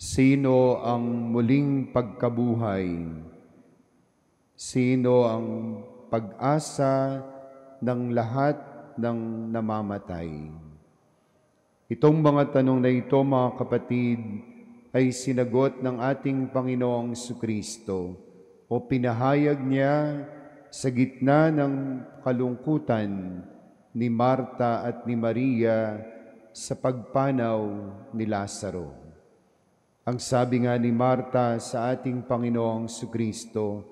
Sino ang muling pagkabuhay? Sino ang pag-asa ng lahat ng namamatay? Itong mga tanong na ito, mga kapatid, ay sinagot ng ating Panginoong Jesucristo o pinahayag niya sa gitna ng kalungkutan ni Marta at ni Maria sa pagpanaw ni Lazaro. Ang sabi nga ni Marta sa ating Panginoong Jesucristo,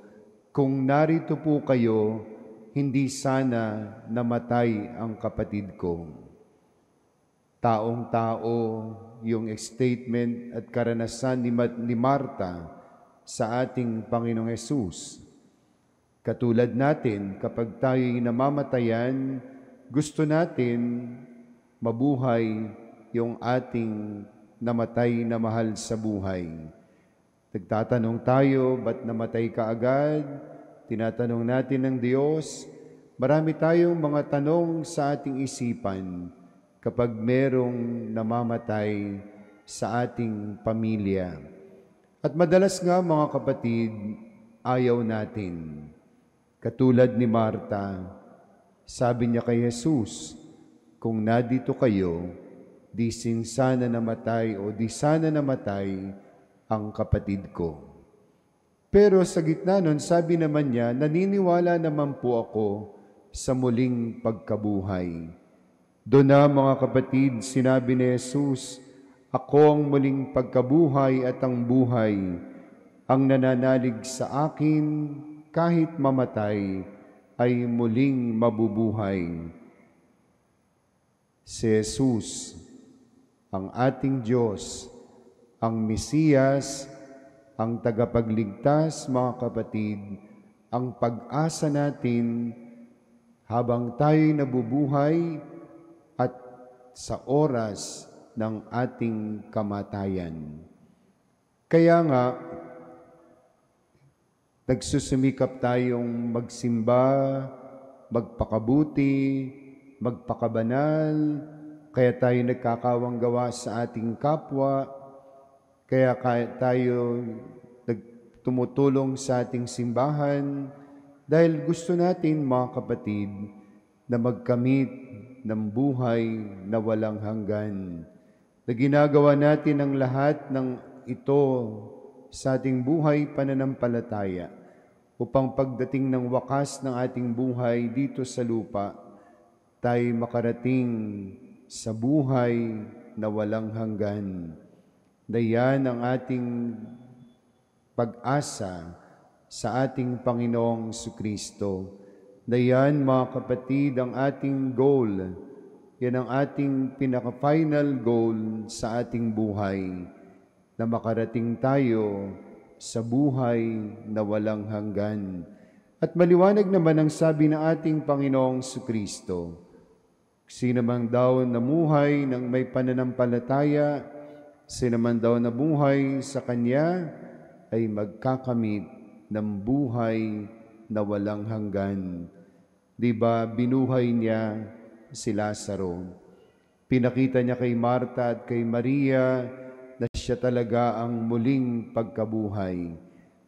kung narito po kayo, hindi sana namatay ang kapatid ko. Taong-tao yung statement at karanasan ni Marta sa ating Panginoong Hesus. Katulad natin, kapag tayo'y namamatayan, gusto natin mabuhay yung ating namatay na mahal sa buhay. Nagtatanong tayo, ba't namatay ka agad? Tinatanong natin ng Diyos. Marami tayong mga tanong sa ating isipan kapag merong namamatay sa ating pamilya. At madalas nga, mga kapatid, ayaw natin. Katulad ni Marta, sabi niya kay Jesus, kung nadito kayo, di sana namatay o di sana namatay ang kapatid ko. Pero sa gitna nun, sabi naman niya, naniniwala naman po ako sa muling pagkabuhay. Doon na, mga kapatid, sinabi ni Jesus, ako ang muling pagkabuhay at ang buhay. Ang nananalig sa akin, kahit mamatay, ay muling mabubuhay. Si Jesus, ang ating Diyos, ang Mesiyas, ang tagapagligtas, mga kapatid, ang pag-asa natin habang tayo'y nabubuhay at sa oras ng ating kamatayan. Kaya nga, nagsusumikap tayong magsimba, magpakabuti, magpakabanal, kaya tayo nagkakawang gawa sa ating kapwa, kaya tayo tumutulong sa ating simbahan, dahil gusto natin, mga kapatid, na magkamit ng buhay na walang hanggan. Na ginagawa natin ang lahat ng ito sa ating buhay pananampalataya upang pagdating ng wakas ng ating buhay dito sa lupa, tayo makarating sa buhay na walang hanggan. Dayan ang ating pag-asa sa ating Panginoong Jesucristo. Dayan, mga kapatid, ang ating goal. Yan ang ating pinaka-final goal sa ating buhay, na makarating tayo sa buhay na walang hanggan. At maliwanag naman ang sabi ng ating Panginoong Jesucristo, sino man daw namuhay ng may pananampalataya, sino man daw namuhay sa Kanya, ay magkakamit ng buhay na walang hanggan. Diba, binuhay niya si Lazaro. Pinakita niya kay Marta at kay Maria na siya talaga ang muling pagkabuhay,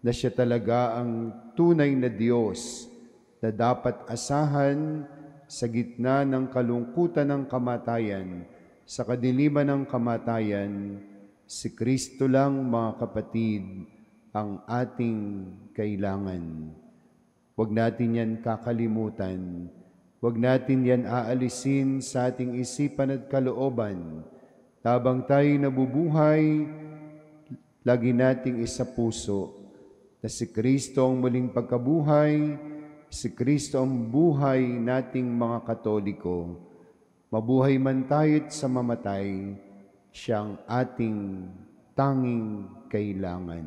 na siya talaga ang tunay na Diyos na dapat asahan sa gitna ng kalungkutan ng kamatayan, sa kadiliman ng kamatayan. Si Kristo lang, mga kapatid, ang ating kailangan. Huwag natin yan kakalimutan. Huwag natin yan aalisin sa ating isipan at kalooban. Habang tayo nabubuhay, lagi nating isapuso na si Kristo ang muling pagkabuhay, si Kristo ang buhay nating mga Katoliko. Mabuhay man tayo't sa mamatay, siyang ating tanging kailangan.